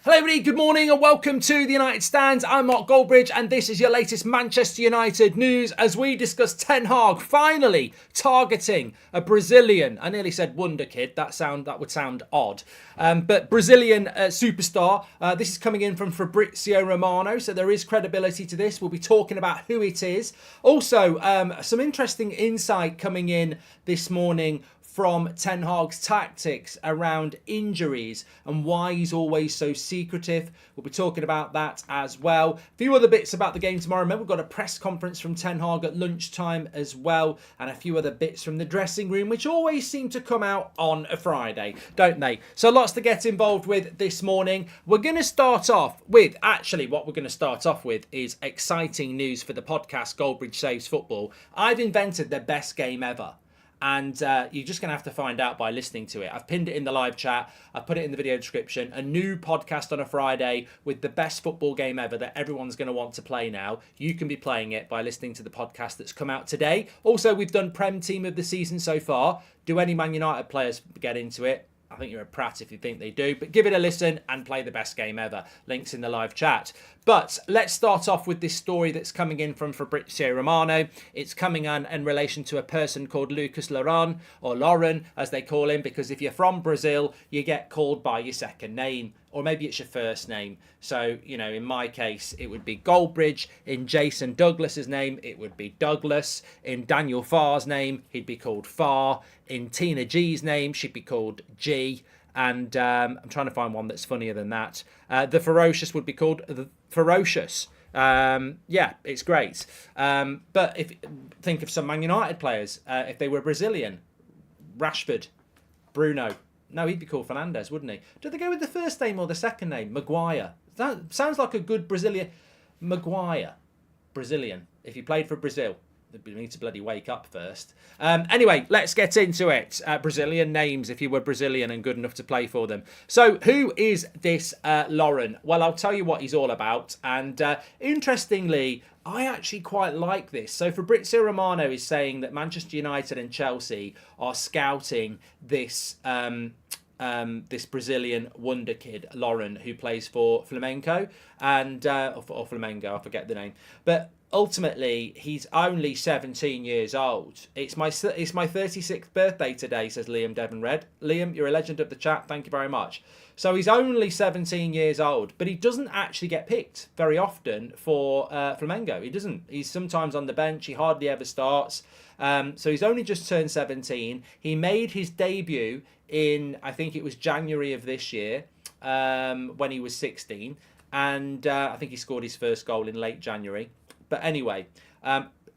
Hello everybody, good morning and welcome to the United Stands. I'm Mark Goldbridge and this is your latest Manchester United news as we discuss Ten Hag finally targeting a Brazilian, I nearly said Wonderkid, that would sound odd, but Brazilian superstar. This is coming in from Fabrizio Romano, so there is credibility to this. We'll be talking about who it is. Also, some interesting insight coming in this morning from Ten Hag's tactics around injuries and why he's always so secretive. We'll be talking about that as well. A few other bits about the game tomorrow. Remember, we've got a press conference from Ten Hag at lunchtime as well, and a few other bits from the dressing room, which always seem to come out on a Friday, don't they? So lots to get involved with this morning. We're going to start off with, is exciting news for the podcast Goldbridge Saves Football. I've invented the best game ever. And you're just going to have to find out by listening to it. I've pinned it in the live chat. I've put it in the video description. A new podcast on a Friday with the best football game ever that everyone's going to want to play now. You can be playing it by listening to the podcast that's come out today. Also, we've done Prem Team of the Season so far. Do any Man United players get into it? I think you're a prat if you think they do, but give it a listen and play the best game ever. Links in the live chat. But let's start off with this story that's coming in from Fabrizio Romano. It's coming in relation to a person called Lucas Lauren, or Lauren as they call him, because if you're from Brazil, you get called by your second name, or maybe it's your first name. So, you know, in my case, it would be Goldbridge. In Jason Douglas's name, it would be Douglas. In Daniel Farr's name, he'd be called Farr. In Tina G's name, she'd be called G. And I'm trying to find one that's funnier than that. The Ferocious would be called the Ferocious. Yeah, it's great. But think of some Man United players. If they were Brazilian, Rashford, Bruno. No, he'd be called Fernandes, wouldn't he? Do they go with the first name or the second name? Maguire. That sounds like a good Brazilian. Maguire. Brazilian. If he played for Brazil. We need to bloody wake up first. Anyway, let's get into it. Brazilian names, if you were Brazilian and good enough to play for them. So, who is this Lauren? Well, I'll tell you what he's all about. And interestingly, I actually quite like this. So, Fabrizio Romano is saying that Manchester United and Chelsea are scouting this this Brazilian Wonderkid, Lauren, who plays for Flamengo and or Flamengo, I forget the name, but ultimately he's only 17 years old. It's my 36th birthday today, says Liam Devonred. Liam, you're a legend of the chat. Thank you very much. So he's only 17 years old, but he doesn't actually get picked very often for Flamengo. He doesn't. He's sometimes on the bench. He hardly ever starts. So he's only just turned 17. He made his debut in, I think it was January of this year, when he was 16. And I think he scored his first goal in late January. But anyway,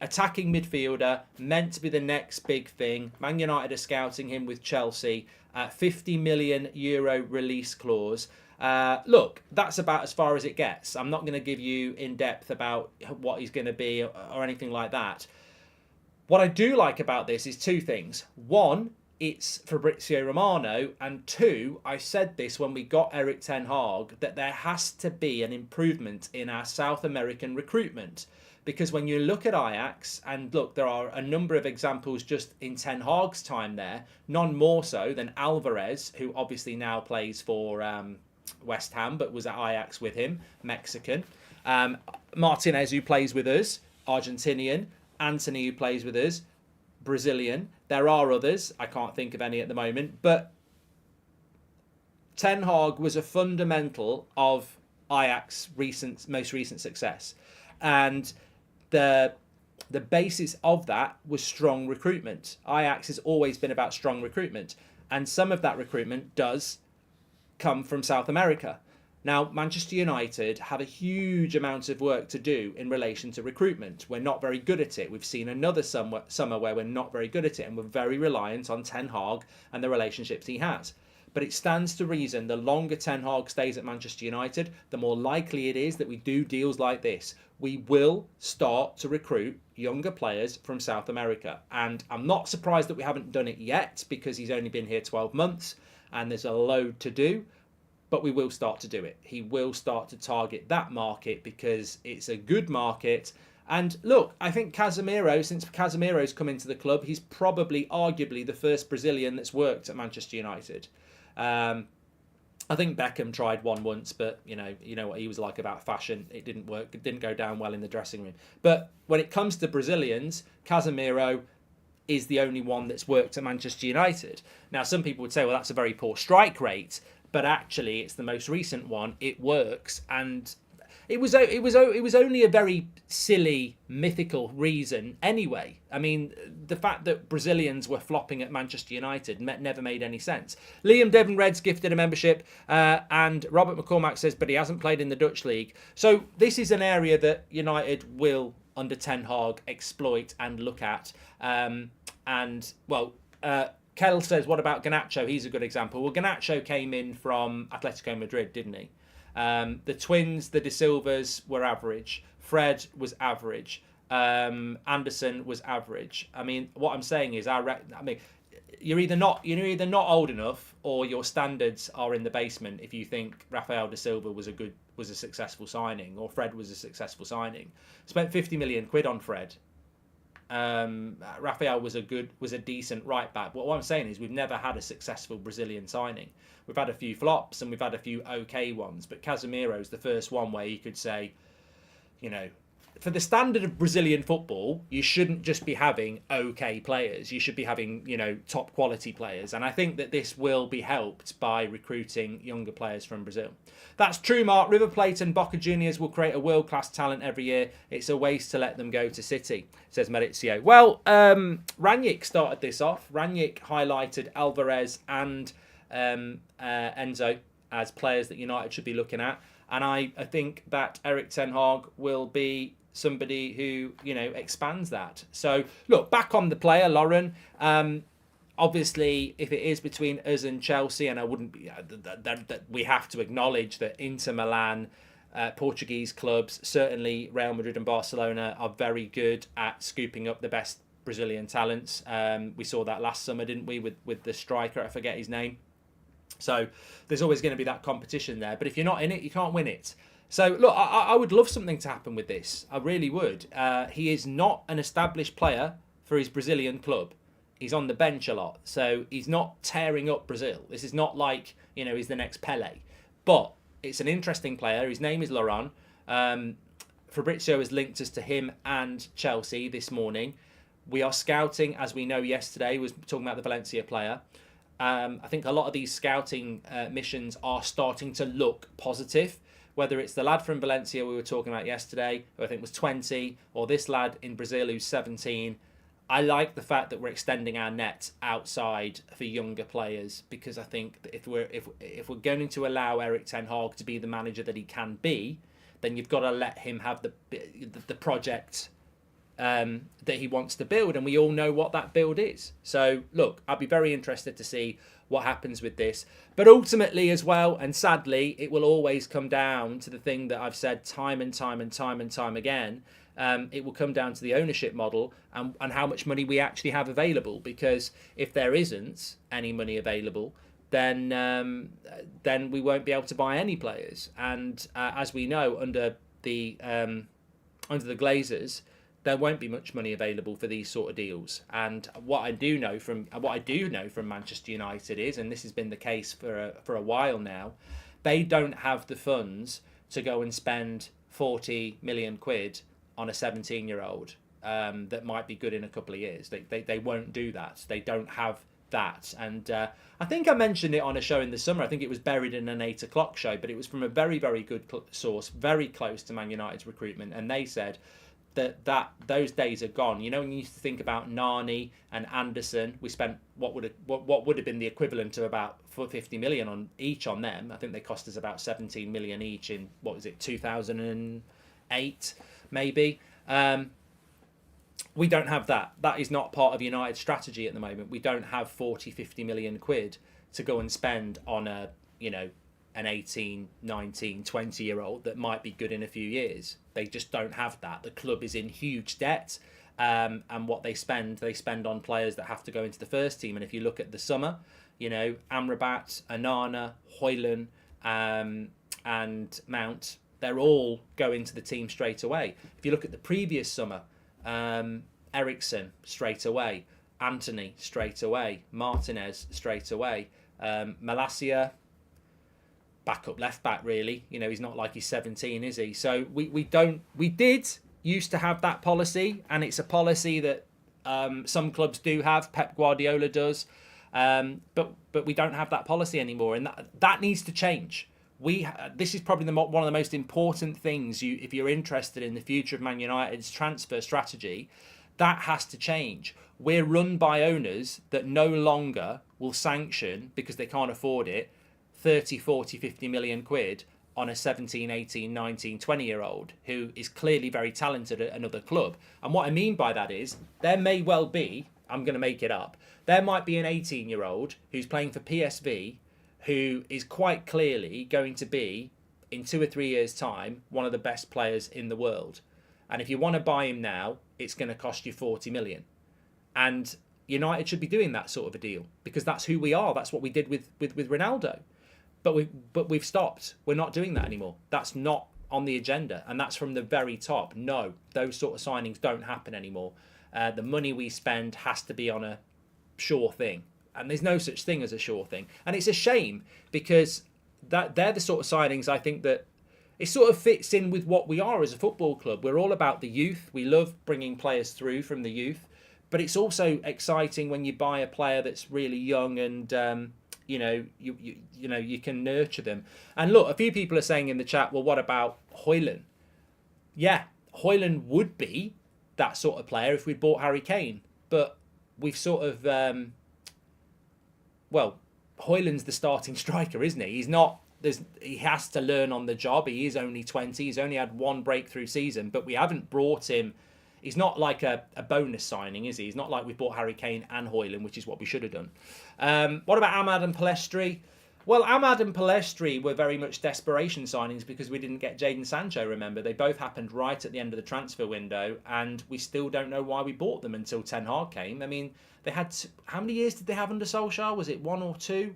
attacking midfielder, meant to be the next big thing. Man United are scouting him with Chelsea. €50 million release clause. Look, that's about as far as it gets. I'm not going to give you in depth about what he's going to be or anything like that. What I do like about this is two things. One, it's Fabrizio Romano, and two, I said this when we got Eric Ten Hag, that there has to be an improvement in our South American recruitment. Because when you look at Ajax, and look, there are a number of examples just in Ten Hag's time there, none more so than Alvarez, who obviously now plays for West Ham, but was at Ajax with him, Mexican. Martinez, who plays with us, Argentinian. Antony, who plays with us, Brazilian. There are others. I can't think of any at the moment. But Ten Hag was a fundamental of Ajax's most recent success. And the basis of that was strong recruitment. Ajax has always been about strong recruitment. And some of that recruitment does come from South America. Now, Manchester United have a huge amount of work to do in relation to recruitment. We're not very good at it. We've seen another summer where we're not very good at it, and we're very reliant on Ten Hag and the relationships he has. But it stands to reason the longer Ten Hag stays at Manchester United, the more likely it is that we do deals like this. We will start to recruit younger players from South America. And I'm not surprised that we haven't done it yet, because he's only been here 12 months and there's a load to do. But we will start to do it. He will start to target that market because it's a good market. And look, I think Casemiro, since Casemiro's come into the club, he's probably arguably the first Brazilian that's worked at Manchester United. I think Beckham tried one once, but you know what he was like about fashion. It didn't work. It didn't go down well in the dressing room. But when it comes to Brazilians, Casemiro is the only one that's worked at Manchester United. Now, some people would say, well, that's a very poor strike rate, but actually, it's the most recent one. It works, and it was only a very silly, mythical reason anyway. I mean, the fact that Brazilians were flopping at Manchester United never made any sense. Liam Devon Reds gifted a membership, and Robert McCormack says, but he hasn't played in the Dutch league. So this is an area that United will, under Ten Hag, exploit and look at. Kel says, what about Garnacho? He's a good example. Well, Garnacho came in from Atletico Madrid, didn't he? The twins, the De Silvas, were average. Fred was average. Anderson was average. I mean, what I'm saying is, you're either not old enough, or your standards are in the basement if you think Rafael De Silva was a successful signing, or Fred was a successful signing. Spent 50 million quid on Fred. Rafael was a decent right back. What I'm saying is, we've never had a successful Brazilian signing. We've had a few flops and we've had a few okay ones, but Casemiro's the first one where you could say, for the standard of Brazilian football, you shouldn't just be having okay players. You should be having, top quality players. And I think that this will be helped by recruiting younger players from Brazil. That's true, Mark. River Plate and Boca Juniors will create a world-class talent every year. It's a waste to let them go to City, says Maurizio. Well, Ranić started this off. Ranić highlighted Alvarez and Enzo as players that United should be looking at. And I think that Erik Ten Hag will be somebody who, expands that. So, look, back on the player, Lauren. Obviously, if it is between us and Chelsea, and I wouldn't be, that we have to acknowledge that Inter Milan, Portuguese clubs, certainly Real Madrid and Barcelona, are very good at scooping up the best Brazilian talents. We saw that last summer, didn't we, with the striker, I forget his name. So there's always going to be that competition there. But if you're not in it, you can't win it. So, look, I would love something to happen with this. I really would. He is not an established player for his Brazilian club. He's on the bench a lot. So he's not tearing up Brazil. This is not like, he's the next Pele. But it's an interesting player. His name is Laurent. Fabrizio has linked us to him and Chelsea this morning. We are scouting, as we know yesterday, was talking about the Valencia player. I think a lot of these scouting missions are starting to look positive. Whether it's the lad from Valencia we were talking about yesterday, who I think was 20, or this lad in Brazil who's 17, I like the fact that we're extending our net outside for younger players, because I think that if we're going to allow Erik Ten Hag to be the manager that he can be, then you've got to let him have the project that he wants to build, and we all know what that build is. So look, I'll be very interested to see what happens with this. But ultimately as well, and sadly, it will always come down to the thing that I've said time and time again. It will come down to the ownership model and how much money we actually have available. Because if there isn't any money available, then we won't be able to buy any players. And as we know, under the Glazers, there won't be much money available for these sort of deals. And what I do know from Manchester United is, and this has been the case for a while now, they don't have the funds to go and spend 40 million quid on a 17-year-old that might be good in a couple of years. They won't do that. They don't have that. And I think I mentioned it on a show in the summer. I think it was buried in an 8 o'clock show, but it was from a very, very good source, very close to Man United's recruitment. And they said that those days are gone. When you used to think about Nani and Anderson, we spent what would have been the equivalent of about 50 million on them. I think they cost us about 17 million each in 2008 maybe. We don't have that. That is not part of United's strategy at the moment. We don't have 40, 50 million quid to go and spend on an 18, 19, 20-year-old that might be good in a few years. They just don't have that. The club is in huge debt, and what they spend on players that have to go into the first team. And if you look at the summer, Amrabat, Anana, Højlund, and Mount, they're all going to the team straight away. If you look at the previous summer, Eriksen straight away, Antony straight away, Martinez straight away, Malacia, backup left back, really. You know, he's not like he's 17, is he? So we did used to have that policy, and it's a policy that some clubs do have. Pep Guardiola does, but we don't have that policy anymore, and that needs to change. This is probably one of the most important things. If you're interested in the future of Man United's transfer strategy, that has to change. We're run by owners that no longer will sanction, because they can't afford it, 30, 40, 50 million quid on a 17, 18, 19, 20-year-old who is clearly very talented at another club. And what I mean by that is, there may well be, I'm going to make it up, there might be an 18-year-old who's playing for PSV who is quite clearly going to be, in 2 or 3 years' time, one of the best players in the world. And if you want to buy him now, it's going to cost you 40 million. And United should be doing that sort of a deal, because that's who we are. That's what we did with Ronaldo. But we've stopped. We're not doing that anymore. That's not on the agenda, and that's from the very top. No, those sort of signings don't happen anymore. The money we spend has to be on a sure thing, and there's no such thing as a sure thing. And it's a shame, because they're the sort of signings I think that it sort of fits in with what we are as a football club. We're all about the youth. We love bringing players through from the youth, but it's also exciting when you buy a player that's really young and you can nurture them. And look, a few people are saying in the chat, well, what about Højlund? Yeah, Højlund would be that sort of player if we bought Harry Kane. But we've sort of, Højlund's the starting striker, isn't he? He's not. He has to learn on the job. He is only 20. He's only had one breakthrough season, but we haven't brought him. He's not like a bonus signing, is he? He's not like we bought Harry Kane and Højlund, which is what we should have done. What about Ahmad and Pellistri? Well, Ahmad and Pellistri were very much desperation signings because we didn't get Jadon Sancho, remember. They both happened right at the end of the transfer window, and we still don't know why we bought them until Ten Hag came. I mean, they had... How many years did they have under Solskjaer? Was it 1 or 2?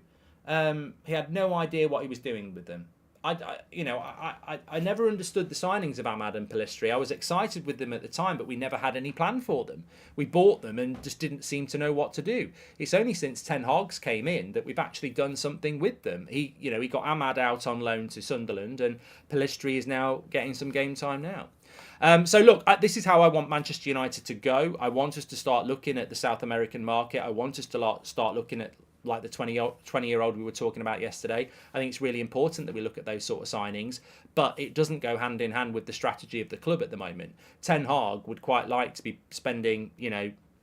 He had no idea what he was doing with them. I never understood the signings of Ahmad and Pellistri. I was excited with them at the time, but we never had any plan for them. We bought them and just didn't seem to know what to do. It's only since Ten Hag's came in that we've actually done something with them. He got Ahmad out on loan to Sunderland, and Pellistri is now getting some game time now. So look, this is how I want Manchester United to go. I want us to start looking at the South American market. I want us to start looking at like the 20-year-old we were talking about yesterday. I think it's really important that we look at those sort of signings, but it doesn't go hand in hand with the strategy of the club at the moment. Ten Hag would quite like to be spending,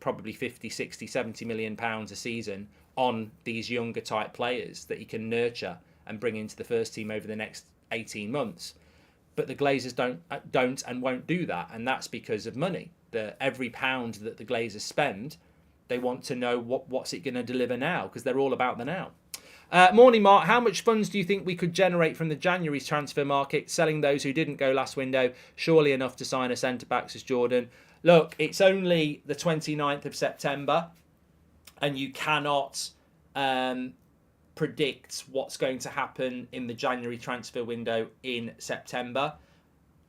probably 50, 60, 70 million pounds a season on these younger type players that he can nurture and bring into the first team over the next 18 months. But the Glazers don't and won't do that, and that's because of money. Every pound that the Glazers spend, they want to know what's it going to deliver now, because they're all about the now. Morning, Mark. How much funds do you think we could generate from the January transfer market, selling those who didn't go last window? Surely enough to sign a centre-back, says Jordan. Look, it's only the 29th of September, and you cannot predict what's going to happen in the January transfer window in September.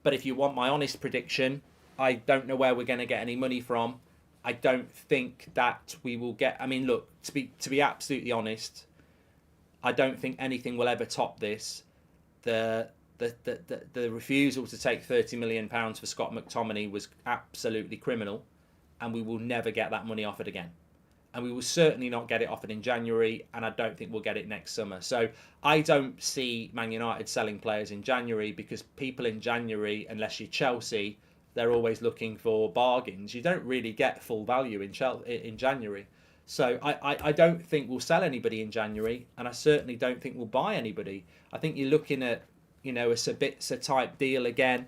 But if you want my honest prediction, I don't know where we're going to get any money from. I don't think that we will get... I mean, look, to be absolutely honest, I don't think anything will ever top this. The refusal to take £30 million for Scott McTominay was absolutely criminal, and we will never get that money offered again. And we will certainly not get it offered in January, and I don't think we'll get it next summer. So I don't see Man United selling players in January, because people in January, unless you're Chelsea, they're always looking for bargains. You don't really get full value in January. So I don't think we'll sell anybody in January, and I certainly don't think we'll buy anybody. I think you're looking at, a Sabitzer type deal again.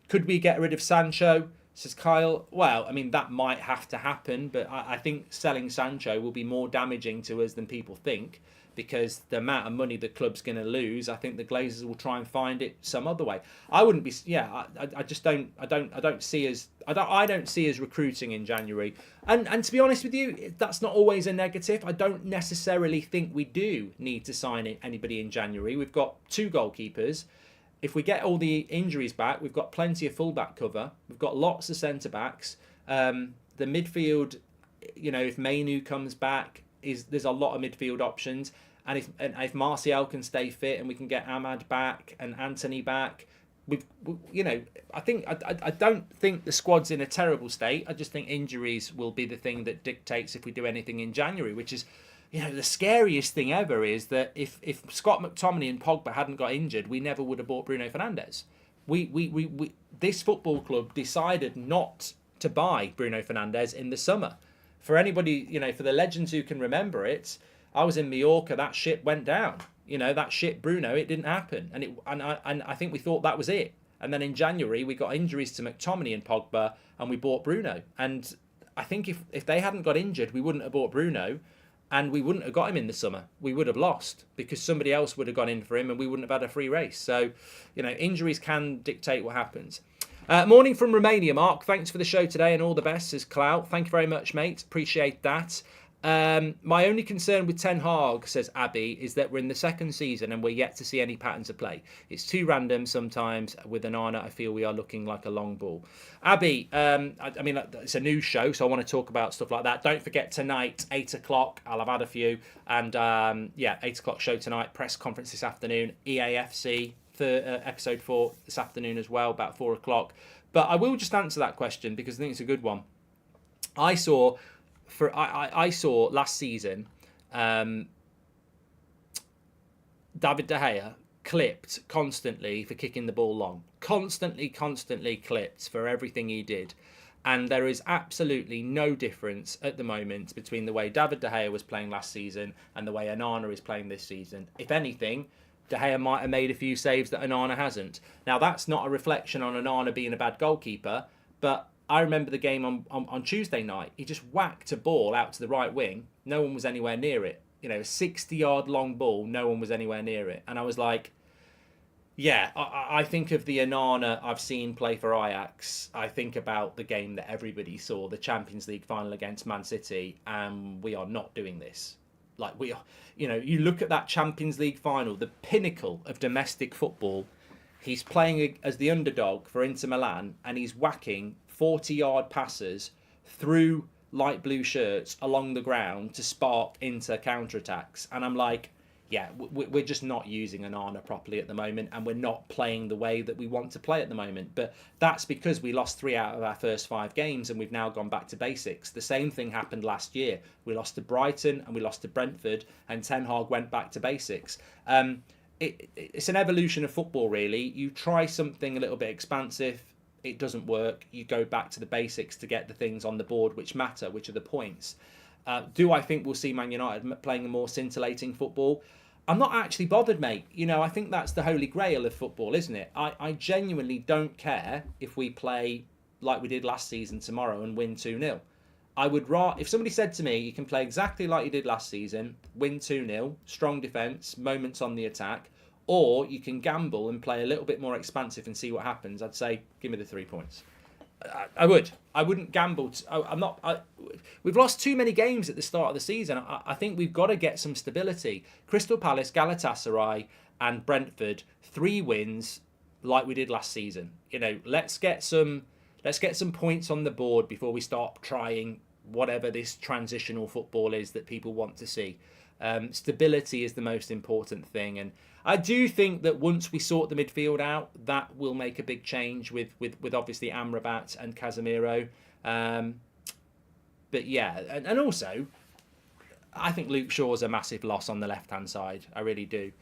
Could we get rid of Sancho, says Kyle? Well, I mean, that might have to happen, but I think selling Sancho will be more damaging to us than people think, because the amount of money the club's going to lose, I think the Glazers will try and find it some other way. I wouldn't be, I just don't, I don't see us recruiting in January. And to be honest with you, that's not always a negative. I don't necessarily think we do need to sign anybody in January. We've got 2 goalkeepers. If we get all the injuries back, we've got plenty of fullback cover. We've got lots of centre backs. The midfield, if Mainu comes back, there's a lot of midfield options. if Martial can stay fit and we can get Ahmad back and Antony back, I don't think the squad's in a terrible state. I just think injuries will be the thing that dictates if we do anything in January, which is, the scariest thing ever is that if Scott McTominay and Pogba hadn't got injured, we never would have bought Bruno Fernandes. This football club decided not to buy Bruno Fernandes in the summer. For anybody, for the legends who can remember it, I was in Mallorca, that ship went down. That ship Bruno, it didn't happen. And I think we thought that was it. And then in January, we got injuries to McTominay and Pogba, and we bought Bruno. And I think if they hadn't got injured, we wouldn't have bought Bruno, and we wouldn't have got him in the summer. We would have lost because somebody else would have gone in for him, and we wouldn't have had a free race. So, injuries can dictate what happens. Morning from Romania, Mark. Thanks for the show today and all the best, says Clout. Thank you very much, mate. Appreciate that. My only concern with Ten Hag, says Abby, is that we're in the second season and we're yet to see any patterns of play. It's too random sometimes. With Onana, I feel we are looking like a long ball. Abby, it's a news show, so I want to talk about stuff like that. Don't forget tonight, 8 o'clock, I'll have had a few. And 8 o'clock show tonight, press conference this afternoon, EAFC, episode 4 this afternoon as well, about 4 o'clock. But I will just answer that question because I think it's a good one. I saw last season David De Gea clipped constantly for kicking the ball long. Constantly clipped for everything he did. And there is absolutely no difference at the moment between the way David De Gea was playing last season and the way Onana is playing this season. If anything, De Gea might have made a few saves that Onana hasn't. Now, that's not a reflection on Onana being a bad goalkeeper, but I remember the game on Tuesday night. He just whacked a ball out to the right wing. No one was anywhere near it. A 60-yard long ball, no one was anywhere near it. And I was like, yeah, I think of the Onana I've seen play for Ajax. I think about the game that everybody saw, the Champions League final against Man City, and we are not doing this. Like, we are, you look at that Champions League final, the pinnacle of domestic football. He's playing as the underdog for Inter Milan, and he's whacking 40-yard passes through light blue shirts along the ground to spark Inter counterattacks. And I'm like, yeah, we're just not using Onana properly at the moment, and we're not playing the way that we want to play at the moment. But that's because we lost 3 out of our first 5 games, and we've now gone back to basics. The same thing happened last year. We lost to Brighton and we lost to Brentford, and Ten Hag went back to basics. It's an evolution of football, really. You try something a little bit expansive, it doesn't work. You go back to the basics to get the things on the board which matter, which are the points. Do I think we'll see Man United playing a more scintillating football? I'm not actually bothered, mate. I think that's the holy grail of football, isn't it? I genuinely don't care if we play like we did last season tomorrow and win 2-0. I would rather, if somebody said to me, you can play exactly like you did last season, win 2-0, strong defence, moments on the attack, or you can gamble and play a little bit more expansive and see what happens, I'd say, give me the 3 points. I would. I wouldn't gamble. We've lost too many games at the start of the season. I think we've got to get some stability. Crystal Palace, Galatasaray, and Brentford, 3 wins like we did last season. Let's get some points on the board before we start trying whatever this transitional football is that people want to see. Stability is the most important thing, and I do think that once we sort the midfield out, that will make a big change with obviously Amrabat and Casemiro. But yeah, and also, I think Luke Shaw's a massive loss on the left-hand side. I really do.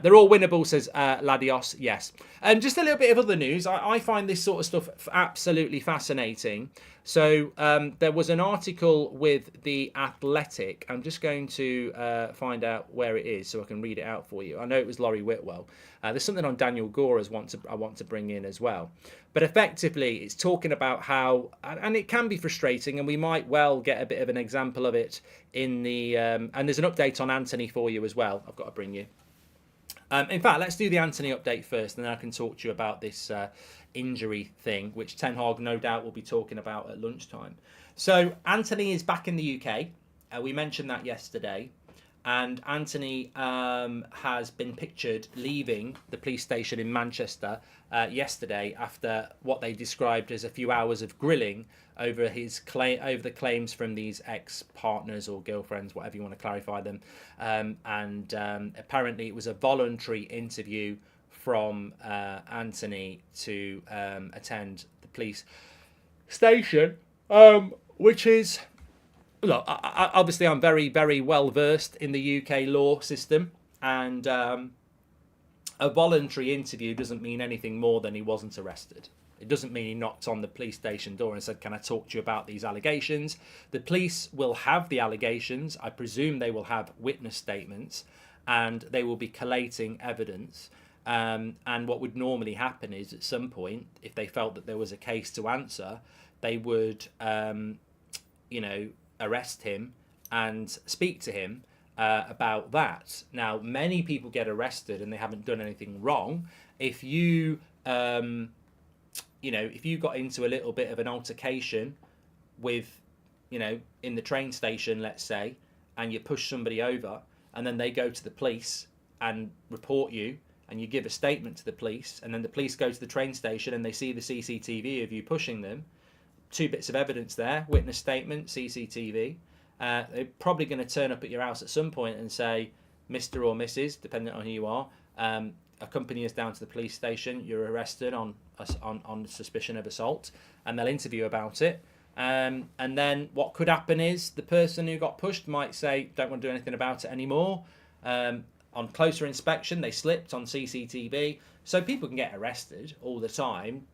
They're all winnable, says Ladios. Yes. Just a little bit of other news. I find this sort of stuff absolutely fascinating. So there was an article with The Athletic. I'm just going to find out where it is so I can read it out for you. I know it was Laurie Whitwell. There's something on Daniel Gore I want to bring in as well. But effectively, it's talking about how, and it can be frustrating, and we might well get a bit of an example of it in the, and there's an update on Antony for you as well. I've got to bring you. In fact, let's do the Antony update first, and then I can talk to you about this injury thing, which Ten Hag no doubt will be talking about at lunchtime. So Antony is back in the UK. We mentioned that yesterday. And Antony has been pictured leaving the police station in Manchester yesterday after what they described as a few hours of grilling over the claims from these ex-partners or girlfriends, whatever you want to clarify them. Apparently it was a voluntary interview from Antony to attend the police station, which is... Look, obviously I'm very, very well versed in the UK law system, and a voluntary interview doesn't mean anything more than he wasn't arrested. It doesn't mean he knocked on the police station door and said, "Can I talk to you about these allegations?" The police will have the allegations. I presume they will have witness statements, and they will be collating evidence. And what would normally happen is, at some point, if they felt that there was a case to answer, they would, arrest him and speak to him about that. Now, many people get arrested and they haven't done anything wrong. If you, if you got into a little bit of an altercation with, in the train station, let's say, and you push somebody over, and then they go to the police and report you, and you give a statement to the police, and then the police go to the train station and they see the CCTV of you pushing them. 2 bits of evidence there, witness statement, CCTV. They're probably going to turn up at your house at some point and say, Mr. or Mrs., depending on who you are, accompany us down to the police station. You're arrested on suspicion of assault, and they'll interview about it. And then what could happen is the person who got pushed might say, don't want to do anything about it anymore. On closer inspection, they slipped on CCTV. So people can get arrested all the time.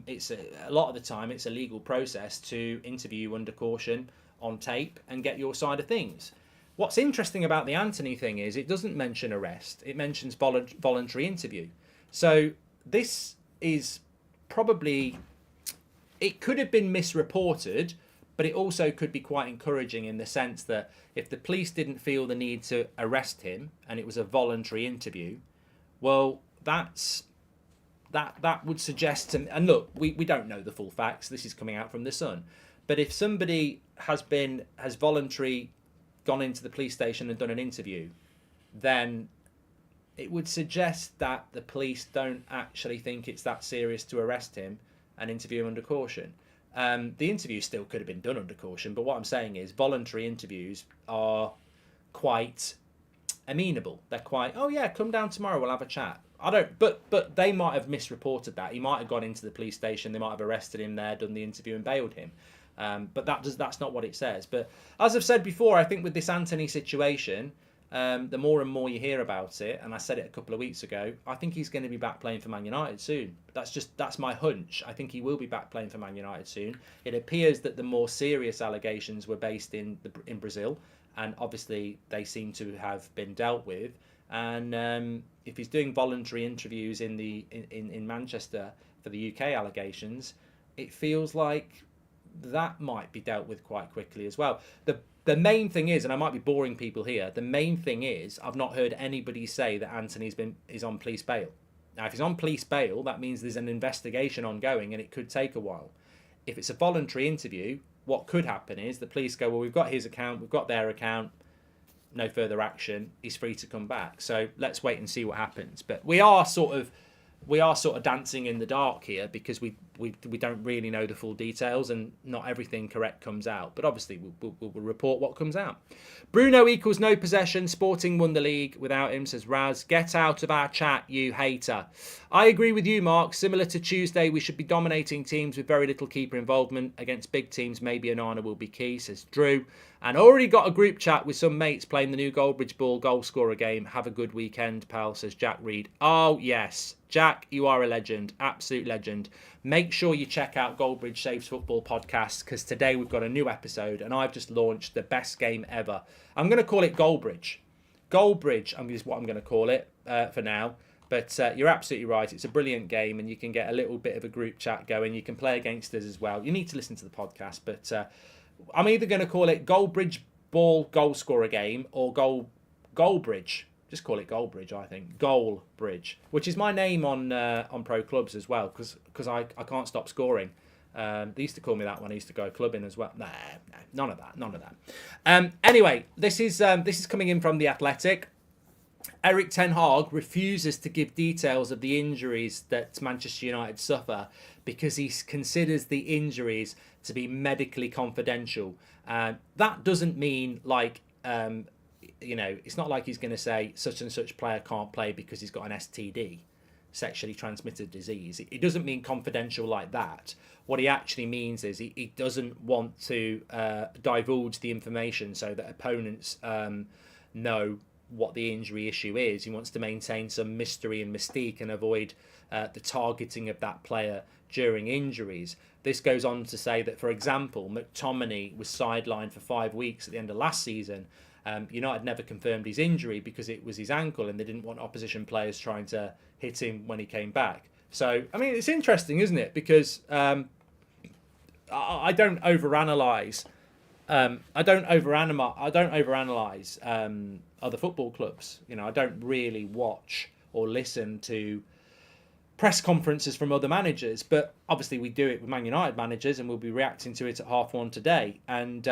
It's a lot of the time it's a legal process to interview you under caution on tape and get your side of things. What's interesting about the Antony thing is it doesn't mention arrest. It mentions voluntary interview. So this is probably... It could have been misreported, but it also could be quite encouraging in the sense that if the police didn't feel the need to arrest him and it was a voluntary interview, well, that would suggest to... And look, we don't know the full facts. This is coming out from The Sun. But if somebody has voluntarily gone into the police station and done an interview, then it would suggest that the police don't actually think it's that serious to arrest him and interview him under caution. The interview still could have been done under caution, but what I'm saying is voluntary interviews are quite amenable. They're quite, oh yeah, come down tomorrow, we'll have a chat. But they might have misreported that. He might have gone into the police station, they might have arrested him there, done the interview and bailed him. But that's not what it says. But as I've said before, I think with this Antony situation, the more and more you hear about it, and I said it a couple of weeks ago, I think he's going to be back playing for Man United soon. That's my hunch. I think he will be back playing for Man United soon. It appears that the more serious allegations were based in Brazil, and obviously they seem to have been dealt with. And if he's doing voluntary interviews in Manchester for the UK allegations, it feels like that might be dealt with quite quickly as well. The main thing is, and I might be boring people here, the main thing is I've not heard anybody say that Antony is on police bail. Now, if he's on police bail, that means there's an investigation ongoing and it could take a while. If it's a voluntary interview, what could happen is the police go, well, we've got his account, we've got their account, no further action, he's free to come back. So let's wait and see what happens. But we are sort of dancing in the dark here because we don't really know the full details and not everything correct comes out. But obviously we'll report what comes out. Bruno equals no possession. Sporting won the league without him, says Raz. Get out of our chat, you hater. I agree with you, Mark. Similar to Tuesday, we should be dominating teams with very little keeper involvement. Against big teams, maybe Onana will be key, says Drew. And already got a group chat with some mates playing the new Goldbridge Ball goal scorer game. Have a good weekend, pal, says Jack Reed. Oh, yes. Jack, you are a legend. Absolute legend. Make sure you check out Goldbridge Saves Football podcast because today we've got a new episode and I've just launched the best game ever. I'm going to call it Goldbridge. Goldbridge is what I'm going to call it for now. But you're absolutely right. It's a brilliant game and you can get a little bit of a group chat going. You can play against us as well. You need to listen to the podcast. But I'm either going to call it Goldbridge Ball Goal Scorer Game or Goldbridge. Just call it Goldbridge, I think. Goalbridge, which is my name on pro clubs as well, because I can't stop scoring. They used to call me that when I used to go clubbing as well. Nah, none of that. Anyway, this is coming in from The Athletic. Erik ten Hag refuses to give details of the injuries that Manchester United suffer because he considers the injuries to be medically confidential. That doesn't mean like, it's not like he's going to say such and such player can't play because he's got an STD, sexually transmitted disease. It doesn't mean confidential like that. What he actually means is he doesn't want to divulge the information so that opponents know what the injury issue is. He wants to maintain some mystery and mystique and avoid the targeting of that player during injuries. This goes on to say that, for example, McTominay was sidelined for 5 weeks at the end of last season. United never confirmed his injury because it was his ankle and they didn't want opposition players trying to hit him when he came back. So, I mean, it's interesting, isn't it? Because I don't overanalyze. I don't overanalyze other football clubs. I don't really watch or listen to press conferences from other managers, but obviously we do it with Man United managers, and we'll be reacting to it at 1:30 today. And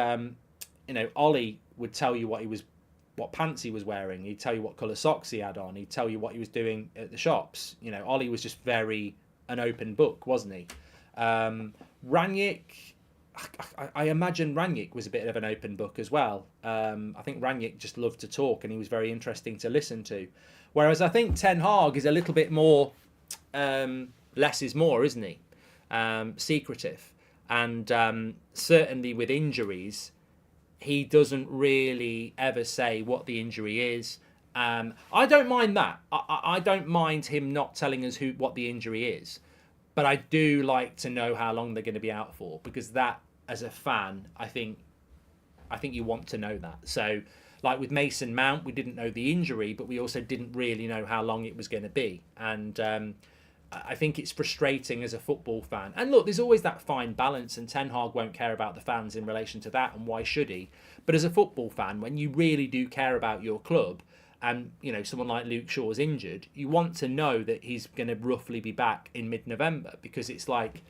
Ollie would tell you what pants he was wearing. He'd tell you what colour socks he had on. He'd tell you what he was doing at the shops. Ollie was just very an open book, wasn't he? Rangnick. I imagine Rangnick was a bit of an open book as well. I think Rangnick just loved to talk and he was very interesting to listen to. Whereas I think Ten Hag is a little bit more less is more, isn't he? Secretive. And certainly with injuries, he doesn't really ever say what the injury is. I don't mind that. I don't mind him not telling us what the injury is. But I do like to know how long they're going to be out for, because that, as a fan, I think you want to know that. So, like with Mason Mount, we didn't know the injury, but we also didn't really know how long it was going to be. And I think it's frustrating as a football fan. And look, there's always that fine balance, and Ten Hag won't care about the fans in relation to that, and why should he? But as a football fan, when you really do care about your club, and someone like Luke Shaw's injured, you want to know that he's going to roughly be back in mid-November, because it's like,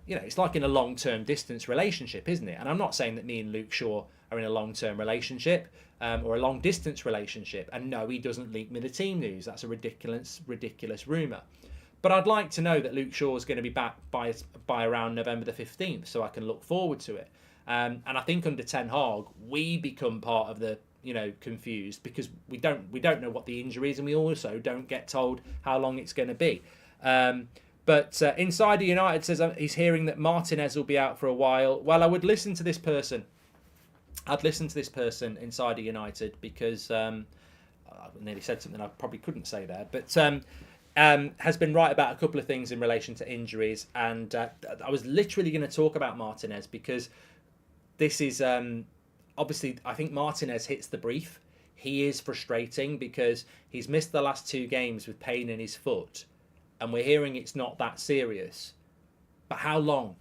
it's like in a long-term distance relationship, isn't it? And I'm not saying that me and Luke Shaw are in a long-term relationship or a long-distance relationship. And no, he doesn't leak me the team news. That's a ridiculous rumour. But I'd like to know that Luke Shaw is going to be back by around November the 15th, so I can look forward to it. And I think under Ten Hag, we become part of the confused, because we don't know what the injury is, and we also don't get told how long it's going to be. But Insider United says he's hearing that Martinez will be out for a while. Well, I would listen to this person. I'd listen to this person, Insider United, because I nearly said something I probably couldn't say there, but has been right about a couple of things in relation to injuries. And I was literally going to talk about Martinez, because this is... obviously, I think Martinez hits the brief. He is frustrating because he's missed the last 2 games with pain in his foot, and we're hearing it's not that serious. But how long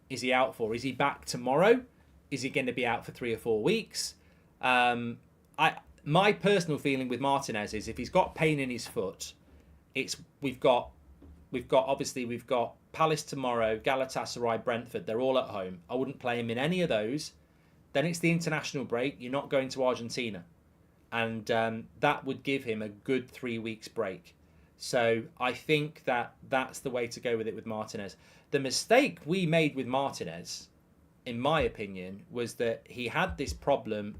is he out for? Is he back tomorrow? Is he going to be out for 3 or 4 weeks? My personal feeling with Martinez is, if he's got pain in his foot, we've got Palace tomorrow, Galatasaray, Brentford. They're all at home. I wouldn't play him in any of those. Then it's the international break. You're not going to Argentina. And that would give him a good 3 weeks break. So I think that's the way to go with it with Martinez. The mistake we made with Martinez, in my opinion, was that he had this problem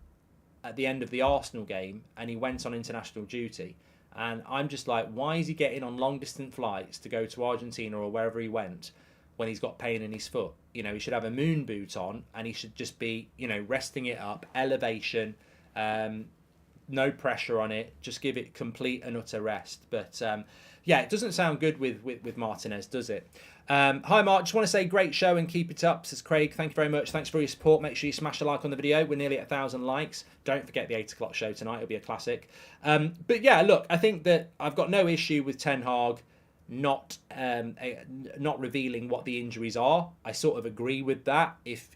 at the end of the Arsenal game and he went on international duty. And I'm just like, why is he getting on long-distance flights to go to Argentina or wherever he went when he's got pain in his foot? He should have a moon boot on, and he should just be, resting it up, elevation, no pressure on it, just give it complete and utter rest. But it doesn't sound good with Martinez, does it? Hi Mark, just want to say great show and keep it up, says Craig. Thank you very much. Thanks for your support. Make sure you smash a like on the video. We're nearly at 1,000 likes. Don't forget the 8 o'clock show tonight. It'll be a classic. But yeah, look, I think that I've got no issue with Ten Hag not revealing what the injuries are. I sort of agree with that. If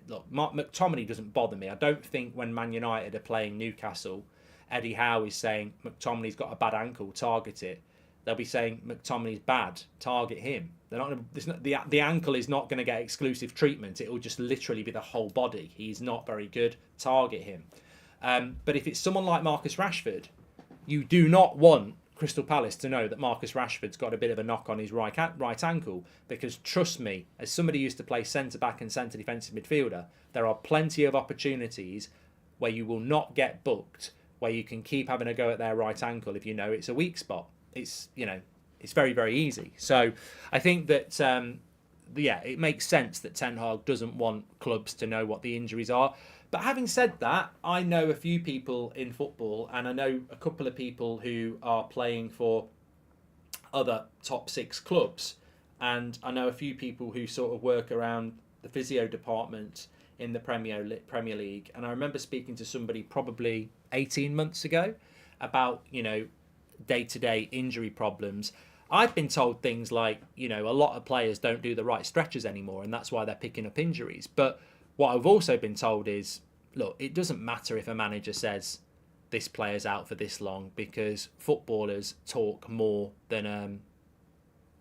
look, McTominay doesn't bother me. I don't think when Man United are playing Newcastle, Eddie Howe is saying McTominay's got a bad ankle, target it. they'll be saying McTominay's bad, target him. They're not going to. The ankle is not going to get exclusive treatment. It will just literally be the whole body. He's not very good. Target him. But if it's someone like Marcus Rashford, you do not want Crystal Palace to know that Marcus Rashford's got a bit of a knock on his right ankle, because trust me, as somebody who used to play centre back and centre defensive midfielder, there are plenty of opportunities where you will not get booked, where you can keep having a go at their right ankle if you know it's a weak spot. It's very, very easy. So I think that it makes sense that Ten Hag doesn't want clubs to know what the injuries are. But having said that, I know a few people in football, and I know a couple of people who are playing for other top 6 clubs, and I know a few people who sort of work around the physio department in the Premier League. And I remember speaking to somebody probably 18 months ago about, day-to-day injury problems. I've been told things like, a lot of players don't do the right stretches anymore, and that's why they're picking up injuries. But what I've also been told is, look, it doesn't matter if a manager says this player's out for this long, because footballers talk more than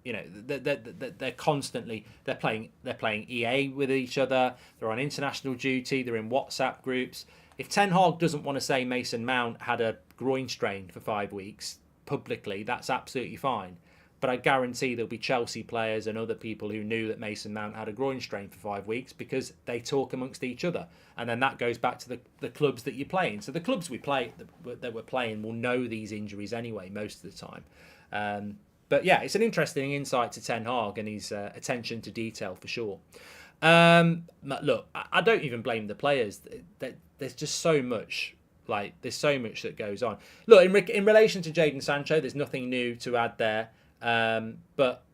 they're constantly playing EA with each other. They're on international duty. They're in WhatsApp groups. If Ten Hag doesn't want to say Mason Mount had a groin strain for 5 weeks publicly, that's absolutely fine. But I guarantee there'll be Chelsea players and other people who knew that Mason Mount had a groin strain for 5 weeks, because they talk amongst each other. And then that goes back to the clubs that you're playing. So the clubs that we're playing will know these injuries anyway, most of the time. But yeah, it's an interesting insight to Ten Hag and his attention to detail for sure. Look, I don't even blame the players. There's just so much. There's so much that goes on. Look, in relation to Jadon Sancho, there's nothing new to add there. But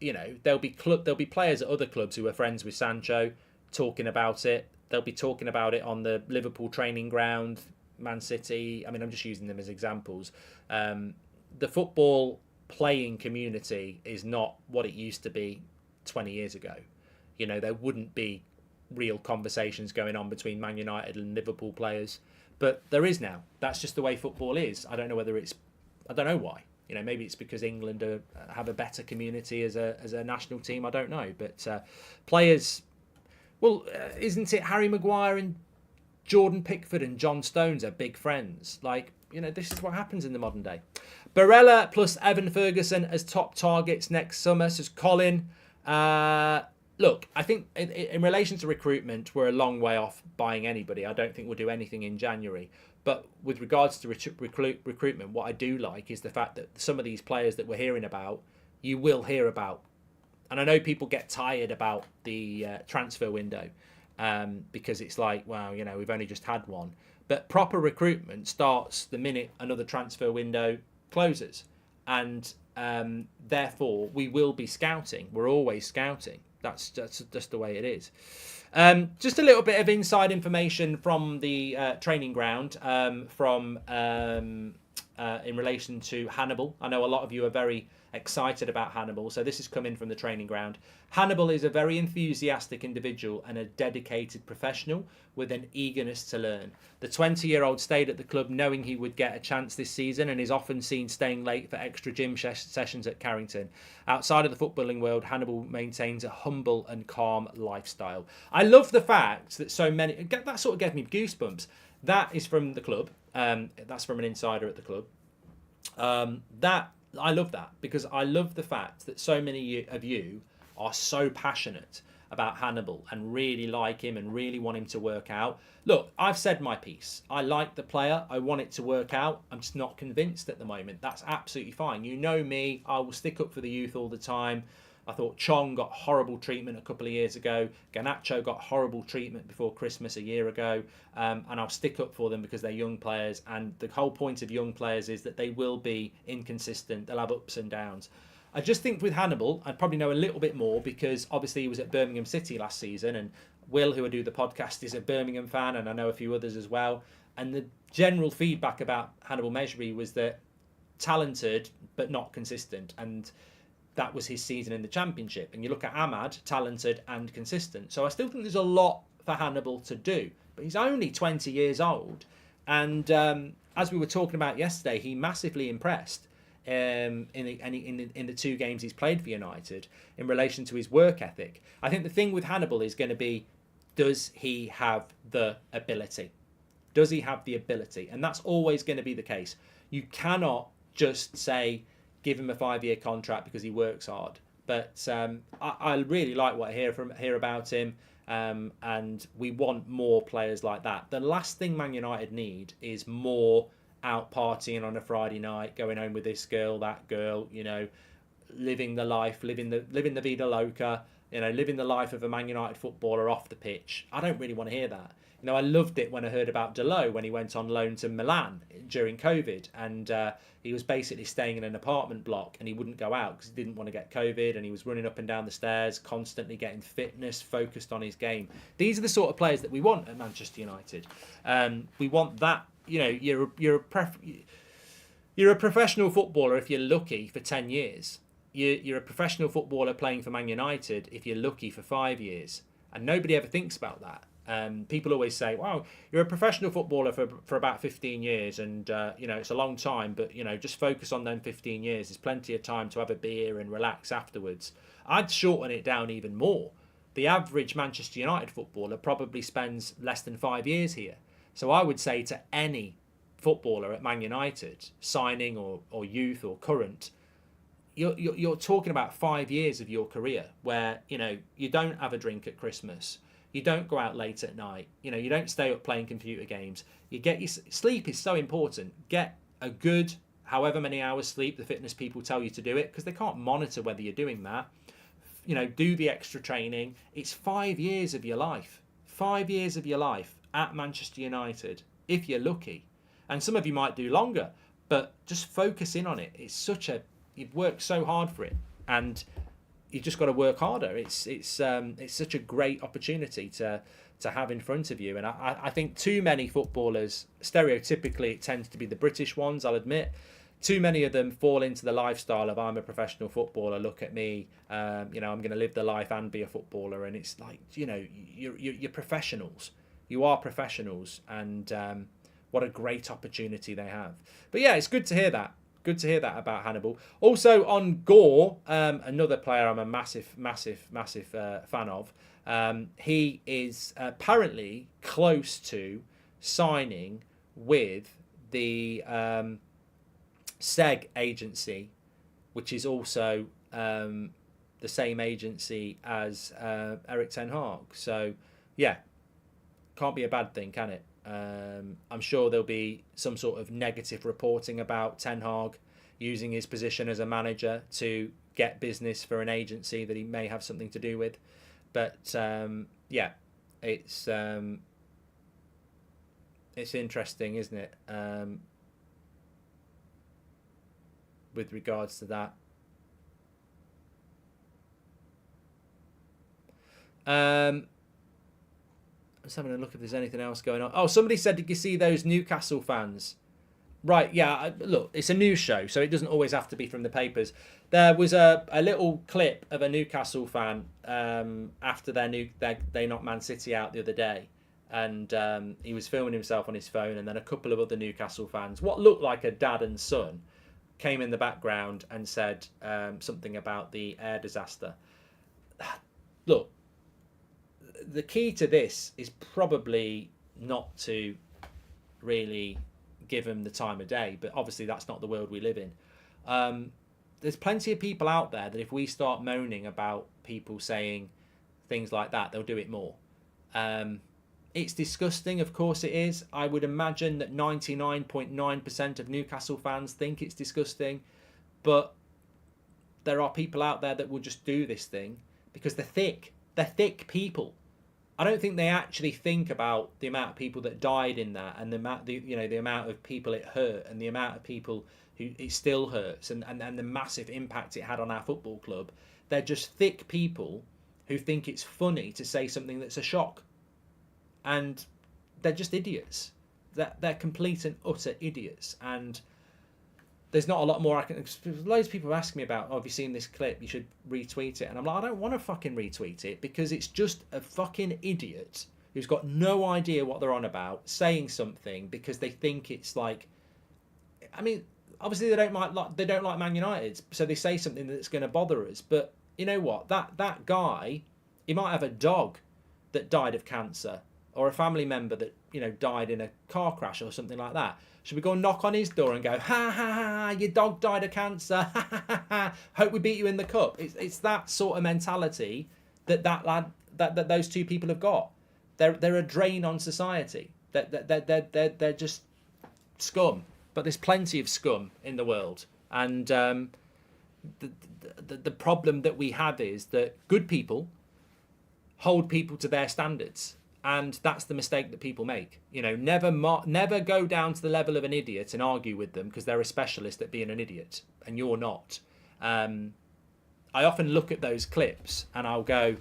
there'll be players at other clubs who are friends with Sancho talking about it. They'll be talking about it on the Liverpool training ground, Man City. I mean, I'm just using them as examples. The football playing community is not what it used to be 20 years ago. There wouldn't be real conversations going on between Man United and Liverpool players, but there is now. That's just the way football is. I don't know why. Maybe it's because England have a better community as a national team. I don't know. But players, isn't it Harry Maguire and Jordan Pickford and John Stones are big friends? This is what happens in the modern day. Barella plus Evan Ferguson as top targets next summer, says Colin. Look, I think in relation to recruitment, we're a long way off buying anybody. I don't think we'll do anything in January. But with regards to recruitment, what I do like is the fact that some of these players that we're hearing about, you will hear about. And I know people get tired about the transfer window because it's like, well, we've only just had one. But proper recruitment starts the minute another transfer window closes. And therefore, we will be scouting. We're always scouting. That's just the way it is. Just a little bit of inside information from the training ground in relation to Hannibal. I know a lot of you are very excited about Hannibal, so this is coming from the training ground. Hannibal is a very enthusiastic individual and a dedicated professional with an eagerness to learn. The 20-year-old stayed at the club knowing he would get a chance this season and is often seen staying late for extra gym sessions at Carrington. Outside of the footballing world, Hannibal maintains a humble and calm lifestyle. I love the fact that so many... That sort of gave me goosebumps. That is from the club. That's from an insider at the club. I love that, because I love the fact that so many of you are so passionate about Hannibal and really like him and really want him to work out. Look, I've said my piece. I like the player. I want it to work out. I'm just not convinced at the moment. That's absolutely fine. You know me. I will stick up for the youth all the time. I thought Chong got horrible treatment a couple of years ago. Garnacho got horrible treatment before Christmas a year ago. And I'll stick up for them because they're young players. And the whole point of young players is that they will be inconsistent. They'll have ups and downs. I just think with Hannibal, I'd probably know a little bit more because obviously he was at Birmingham City last season. And Will, who I do the podcast, is a Birmingham fan. And I know a few others as well. And the general feedback about Hannibal Mejbri was that talented but not consistent. And that was his season in the Championship. And you look at Ahmad, talented and consistent. So I still think there's a lot for Hannibal to do. But he's only 20 years old. And as we were talking about yesterday, he massively impressed in the 2 games he's played for United in relation to his work ethic. I think the thing with Hannibal is going to be, does he have the ability? Does he have the ability? And that's always going to be the case. You cannot just say, give him a 5-year contract because he works hard. But I really like what I hear about him. And we want more players like that. The last thing Man United need is more out partying on a Friday night, going home with this girl, that girl, living the life, living the vida loca, living the life of a Man United footballer off the pitch. I don't really want to hear that. I loved it when I heard about Delot when he went on loan to Milan during COVID, and he was basically staying in an apartment block and he wouldn't go out because he didn't want to get COVID, and he was running up and down the stairs, constantly getting fitness, focused on his game. These are the sort of players that we want at Manchester United. We want that. You're a professional footballer if you're lucky for 10 years. You're a professional footballer playing for Man United if you're lucky for 5 years, and nobody ever thinks about that. People always say, wow, you're a professional footballer for about 15 years and, it's a long time, but, just focus on them 15 years. There's plenty of time to have a beer and relax afterwards. I'd shorten it down even more. The average Manchester United footballer probably spends less than 5 years here. So I would say to any footballer at Man United, signing or youth or current, you're talking about 5 years of your career where, you don't have a drink at Christmas. You don't go out late at night. You don't stay up playing computer games. You get your sleep is so important. Get a good, however many hours sleep the fitness people tell you to do it, because they can't monitor whether you're doing that. Do the extra training. It's 5 years of your life. 5 years of your life at Manchester United, if you're lucky. And some of you might do longer, but just focus in on it. You've worked so hard for it, and you just got to work harder. It's such a great opportunity to have in front of you. And I think too many footballers, stereotypically it tends to be the British ones, I'll admit, too many of them fall into the lifestyle of, I'm a professional footballer, look at me, I'm going to live the life and be a footballer. And it's like, you're professionals. You are professionals, and what a great opportunity they have. But yeah, it's good to hear that. Good to hear that about Hannibal. Also on Gore, another player I'm a massive fan of. He is apparently close to signing with the SEG agency, which is also the same agency as Erik Ten Hag. So yeah, can't be a bad thing, can it? I'm sure there'll be some sort of negative reporting about Ten Hag using his position as a manager to get business for an agency that he may have something to do with. But yeah, it's interesting, isn't it? With regards to that. Just having a look if there's anything else going on. Oh, somebody said, did you see those Newcastle fans? Right, yeah, look, it's a news show, so it doesn't always have to be from the papers. There was a little clip of a Newcastle fan after they knocked Man City out the other day. And he was filming himself on his phone, and then a couple of other Newcastle fans, what looked like a dad and son, came in the background and said something about the air disaster. Look, the key to this is probably not to really give them the time of day, but obviously that's not the world we live in. There's plenty of people out there that if we start moaning about people saying things like that, they'll do it more. It's disgusting, of course it is. I would imagine that 99.9% of Newcastle fans think it's disgusting, but there are people out there that will just do this thing because they're thick. They're thick people. I don't think they actually think about the amount of people that died in that, and the amount of people it hurt, and the amount of people who it still hurts, and the massive impact it had on our football club. They're just thick people who think it's funny to say something that's a shock, and they're just idiots. They're complete and utter idiots. And there's not a lot more I can. Loads of people ask me about, oh, have you seen this clip? You should retweet it. And I'm like, I don't want to fucking retweet it, because it's just a fucking idiot who's got no idea what they're on about saying something because they think it's like, I mean, obviously they don't like Man United, so they say something that's going to bother us. But you know what? That guy, he might have a dog that died of cancer, or a family member that died in a car crash or something like that. Should we go and knock on his door and go, ha ha ha, your dog died of cancer, ha ha ha ha, hope we beat you in the cup? It's that sort of mentality that lad, that those two people have got. They're a drain on society. They're just scum. But there's plenty of scum in the world, and the problem that we have is that good people hold people to their standards. And that's the mistake that people make. Never go down to the level of an idiot and argue with them, because they're a specialist at being an idiot and you're not. I often look at those clips and I'll go,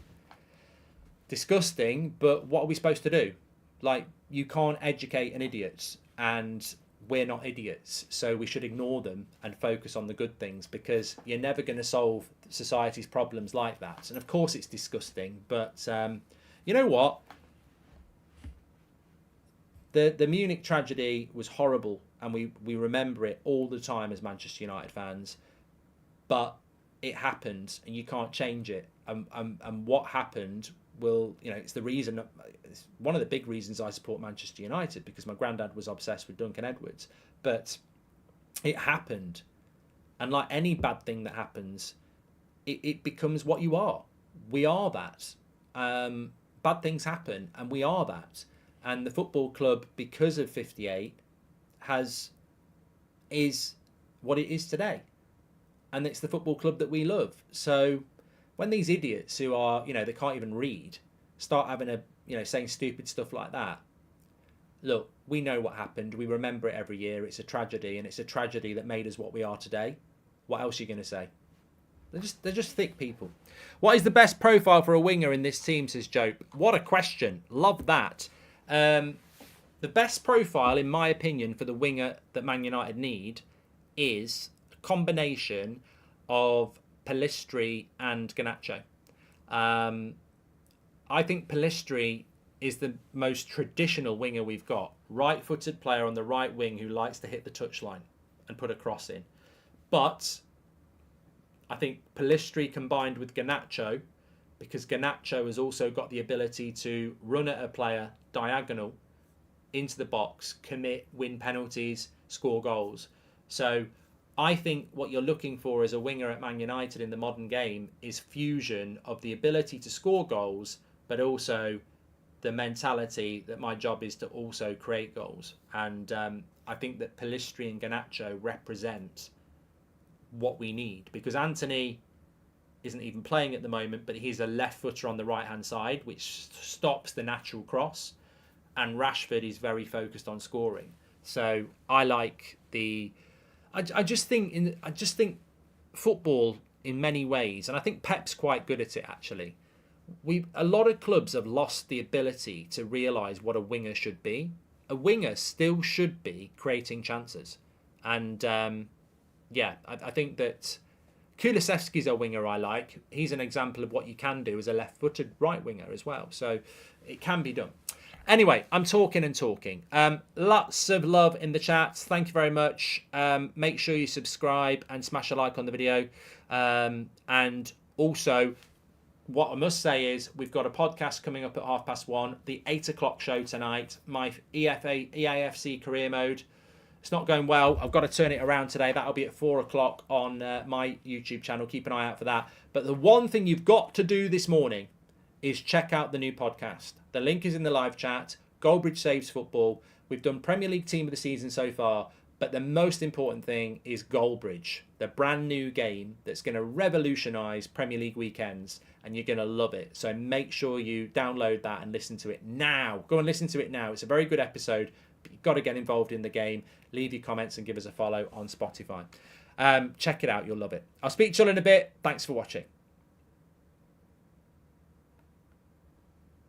disgusting, but what are we supposed to do? Like, you can't educate an idiot, and we're not idiots, so we should ignore them and focus on the good things, because you're never going to solve society's problems like that. And of course it's disgusting, but you know what? The Munich tragedy was horrible, and we remember it all the time as Manchester United fans. But it happened, and you can't change it. And what happened will, it's the reason. It's one of the big reasons I support Manchester United, because my granddad was obsessed with Duncan Edwards. But it happened, and like any bad thing that happens, it becomes what you are. We are that. Bad things happen, and we are that. And the football club, because of 58, is what it is today. And it's the football club that we love. So when these idiots who are, they can't even read, start having saying stupid stuff like that, look, we know what happened. We remember it every year. It's a tragedy, and it's a tragedy that made us what we are today. What else are you going to say? They're just thick people. What is the best profile for a winger in this team, says Jope? What a question. Love that. The best profile, in my opinion, for the winger that Man United need is a combination of Pellistri and Garnacho. I think Pellistri is the most traditional winger we've got. Right-footed player on the right wing who likes to hit the touchline and put a cross in. But I think Pellistri combined with Garnacho, because Garnacho has also got the ability to run at a player diagonal into the box, commit, win penalties, score goals. So I think what you're looking for as a winger at Man United in the modern game is fusion of the ability to score goals, but also the mentality that my job is to also create goals. And I think that Pellistri and Garnacho represent what we need, because Antony isn't even playing at the moment, but he's a left footer on the right hand side, which stops the natural cross, and Rashford is very focused on scoring. So I like I just think football in many ways, and I think Pep's quite good at it actually. A lot of clubs have lost the ability to realise what a winger should be. A winger still should be creating chances, and I think that Kulusevski's a winger I like. He's an example of what you can do as a left-footed right winger as well. So it can be done. Anyway, I'm talking and talking. Lots of love in the chat. Thank you very much. Make sure you subscribe and smash a like on the video. And also, what I must say is we've got a podcast coming up at 1:30, the 8 o'clock show tonight, my EAFC career mode. It's not going well. I've got to turn it around today. That'll be at 4 o'clock on my YouTube channel. Keep an eye out for that. But the one thing you've got to do this morning is check out the new podcast. The link is in the live chat. Goldbridge Saves Football. We've done Premier League Team of the Season so far. But the most important thing is Goldbridge, the brand new game that's going to revolutionise Premier League weekends. And you're going to love it. So make sure you download that and listen to it now. Go and listen to it now. It's a very good episode. But you've got to get involved in the game. Leave your comments and give us a follow on Spotify. Check it out. You'll love it. I'll speak to you all in a bit. Thanks for watching.